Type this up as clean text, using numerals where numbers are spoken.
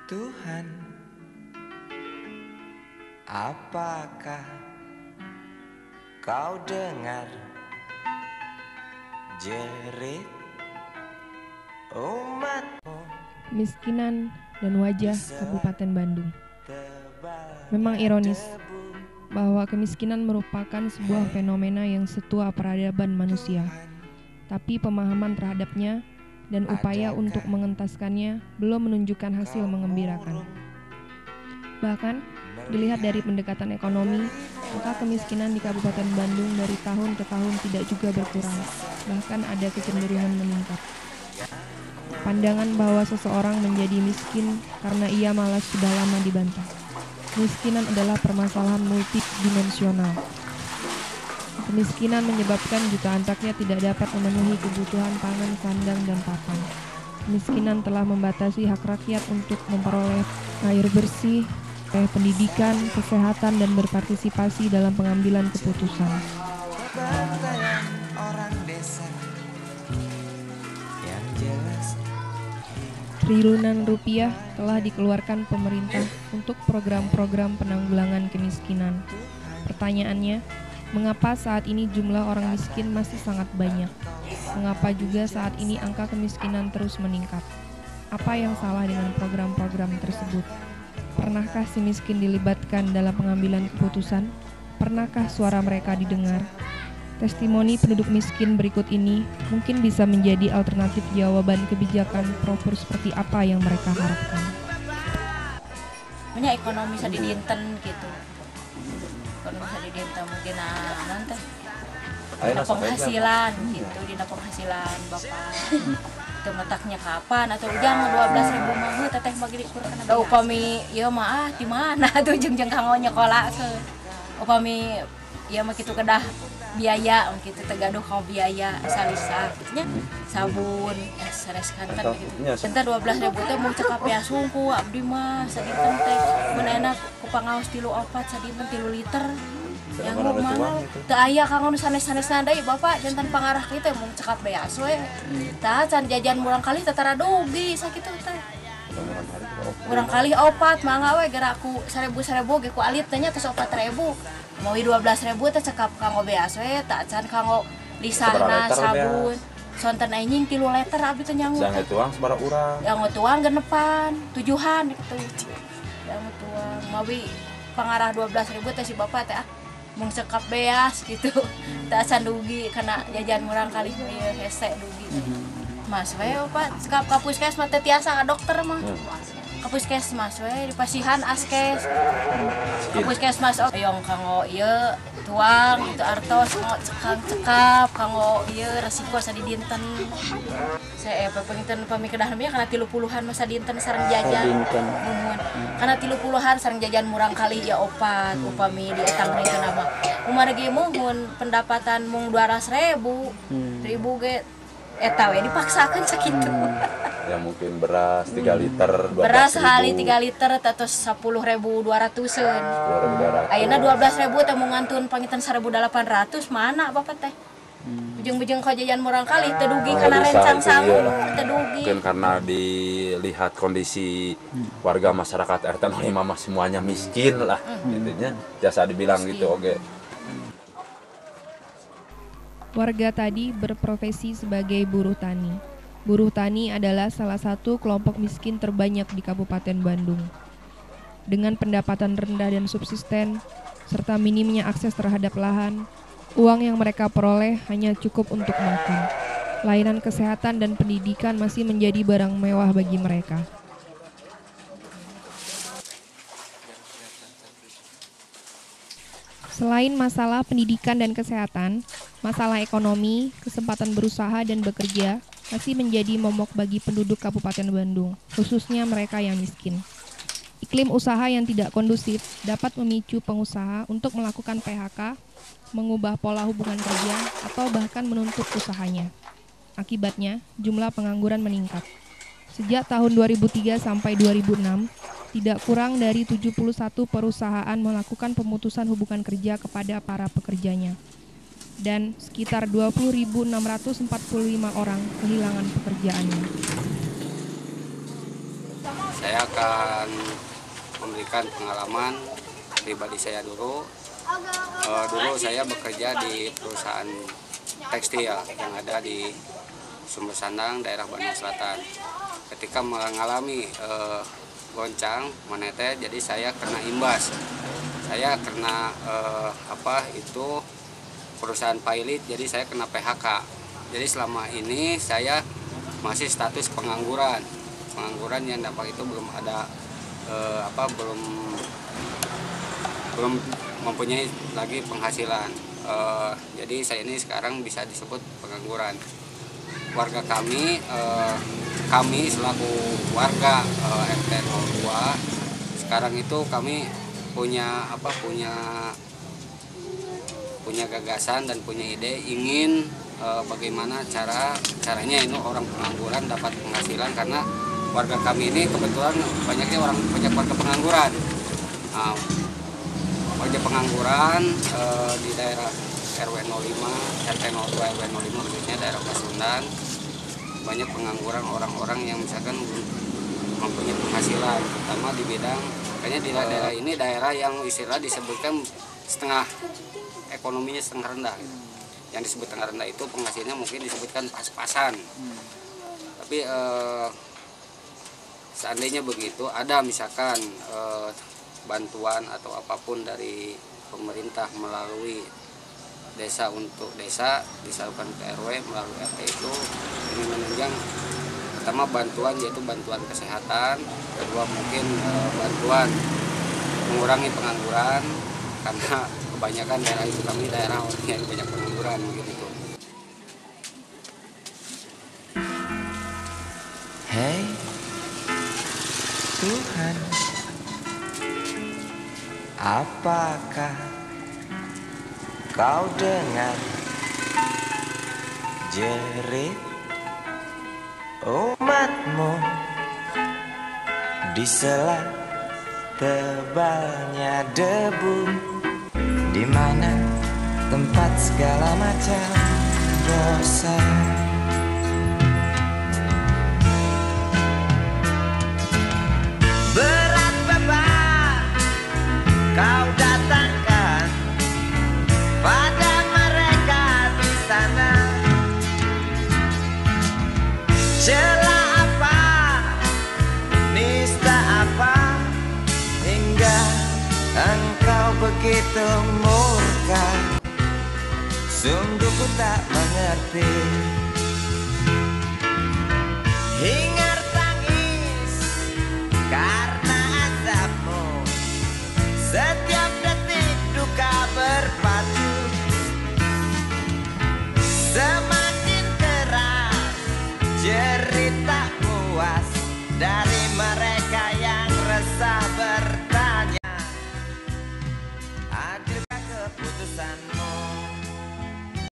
Tuhan, apakah kau dengar jerit umatmu? Kemiskinan dan wajah Kabupaten Bandung. Memang ironis bahwa kemiskinan merupakan sebuah fenomena yang setua peradaban manusia, tapi pemahaman terhadapnya dan upaya untuk mengentaskannya belum menunjukkan hasil mengembirakan. Bahkan, dilihat dari pendekatan ekonomi, angka kemiskinan di Kabupaten Bandung dari tahun ke tahun tidak juga berkurang, bahkan ada kecenderungan meningkat. Pandangan bahwa seseorang menjadi miskin karena ia malas sudah lama dibantah. Kemiskinan adalah permasalahan multidimensional. Kemiskinan menyebabkan jutaan rakyat tidak dapat memenuhi kebutuhan pangan, sandang, dan papan. Kemiskinan telah membatasi hak rakyat untuk memperoleh air bersih, pendidikan, kesehatan, dan berpartisipasi dalam pengambilan keputusan. Bantaian orang desa yang jelas. Triliunan rupiah telah dikeluarkan pemerintah untuk program-program penanggulangan kemiskinan. Pertanyaannya, mengapa saat ini jumlah orang miskin masih sangat banyak? Mengapa juga saat ini angka kemiskinan terus meningkat? Apa yang salah dengan program-program tersebut? Pernahkah si miskin dilibatkan dalam pengambilan keputusan? Pernahkah suara mereka didengar? Testimoni penduduk miskin berikut ini mungkin bisa menjadi alternatif jawaban kebijakan proper seperti apa yang mereka harapkan. Banyak ekonomi bisa didinten gitu. Ekonomi bisa didinten mungkin nanti dina penghasilan gitu, dina penghasilan bapak. Itu metaknya kapan atau ujang 12.000 mah teteh bagi dikurang kana. Da upami ieu mah di mana tuh jeung kanggo nyekola ke. Upami ieu mah kitu kedah biaya gitu tegaduh kau biaya salisa nya sabun sanes kanten gitu. Tenta 12.000 teh mau cekap ya sungku abdi mah sadinten teh mun enak ku pangaos 3-4 sadinten 3 liter. Yang mana teu aya kanggo nu sanes-sanesna deui bapak jantan pangarah kitu mung cekap beas we. Tah can jajan murang kali tatara dugi sakitu teh. Urang kali 4 mangga we gara aku 1.000 ge ku alit teh nya tos 4.000. Mau 12.000 teh cekap kanggo beas we tak can kanggo lisahna sabun. Sonten anjing 3 liter abdi teh nyangu. Jangan tuang sabaraha urang. Yang tuang genepan, 7-an gitu. Yang tuang mawi pangarah 12.000 teh si bapak teh mung sekap beas gitu. Tak can dugi kana jajan murang kali ieu hese dugi. Mas we Pak, sekap ka puskes mah teh tiasa ka dokter mah. Ka puskesmas we dipasihan askes. Ka puskesmas oyong kanggo ieu tuang itu artos kanggo cekap kanggo ieu resiko sadidinten. Saya penginten pami kedah namanya kana 30-an masa dinten sareng jajan. Mumun. Kana 30-an sareng jajan murang kali ya opat upami di etang reukeuna mah. Umar ge muhun pendapatan mung 200.000. 1.000 ge eta we dipaksakeun sakitu. Ya mungkin beras 3 liter 12.000. Beras sekali 3 liter tatos 10.200-eun. Ayeuna 12.000 teh mung ngantun pangitan 1.800 mana Bapak teh? Bujeng-bujeng ka jajan murang kali teu dugi kana rencang sangu teu dugi. Mungkin karena dilihat kondisi warga masyarakat RT 05 mah semuanya miskin lah intinya. Jasa dibilang miskin. Gitu oke. Warga tadi berprofesi sebagai buruh tani. Buruh tani adalah salah satu kelompok miskin terbanyak di Kabupaten Bandung. Dengan pendapatan rendah dan subsisten, serta minimnya akses terhadap lahan, uang yang mereka peroleh hanya cukup untuk makan. Layanan kesehatan dan pendidikan masih menjadi barang mewah bagi mereka. Selain masalah pendidikan dan kesehatan, masalah ekonomi, kesempatan berusaha dan bekerja masih menjadi momok bagi penduduk Kabupaten Bandung, khususnya mereka yang miskin. Iklim usaha yang tidak kondusif dapat memicu pengusaha untuk melakukan PHK, mengubah pola hubungan kerja, atau bahkan menutup usahanya. Akibatnya, jumlah pengangguran meningkat. Sejak tahun 2003 sampai 2006, tidak kurang dari 71 perusahaan melakukan pemutusan hubungan kerja kepada para pekerjanya. Dan sekitar 20.645 orang kehilangan pekerjaannya. Saya akan memberikan pengalaman pribadi saya dulu. Dulu saya bekerja di perusahaan tekstil yang ada di Sumber Sandang, daerah Bandung Selatan. Ketika mengalami goncang moneter, jadi saya kena imbas. Saya kena perusahaan pilot, jadi saya kena PHK. Jadi selama ini saya masih status pengangguran. Pengangguran yang dampak itu belum ada belum mempunyai lagi penghasilan. Jadi saya ini sekarang bisa disebut pengangguran. Warga kami selaku warga RT 02 sekarang itu kami punya gagasan dan punya ide ingin bagaimana caranya ini orang pengangguran dapat penghasilan, karena warga kami ini kebetulan banyak warga pengangguran. Warga pengangguran di daerah RW 05, RT 02 RW 05 khususnya daerah Pasundan, banyak pengangguran orang-orang yang misalkan mempunyai penghasilan, terutama di bidang, kayaknya di daerah ini daerah yang istilah disebutkan ekonominya setengah rendah. Gitu. Yang disebut setengah rendah itu penghasilannya mungkin disebutkan pas-pasan. Tapi seandainya begitu, ada misalkan bantuan atau apapun dari pemerintah melalui desa untuk desa disalurkan ke RW melalui RT itu ini menunjang pertama bantuan, yaitu bantuan kesehatan, kedua mungkin bantuan mengurangi pengangguran, karena kebanyakan daerah itu kami daerah yang banyak pengangguran begitu. Hei Tuhan, apakah kau dengar jerit umatmu di sela tebalnya debu, di mana tempat segala macam dosa. Berat beban kau datangkan pada mereka di sana. Celah apa, nista apa, hingga engkau begitu murka. Sungguh ku tak mengerti. Hingar tangis karena azabmu, setiap detik duka berpacu. Semakin keras cerita puas dari mereka.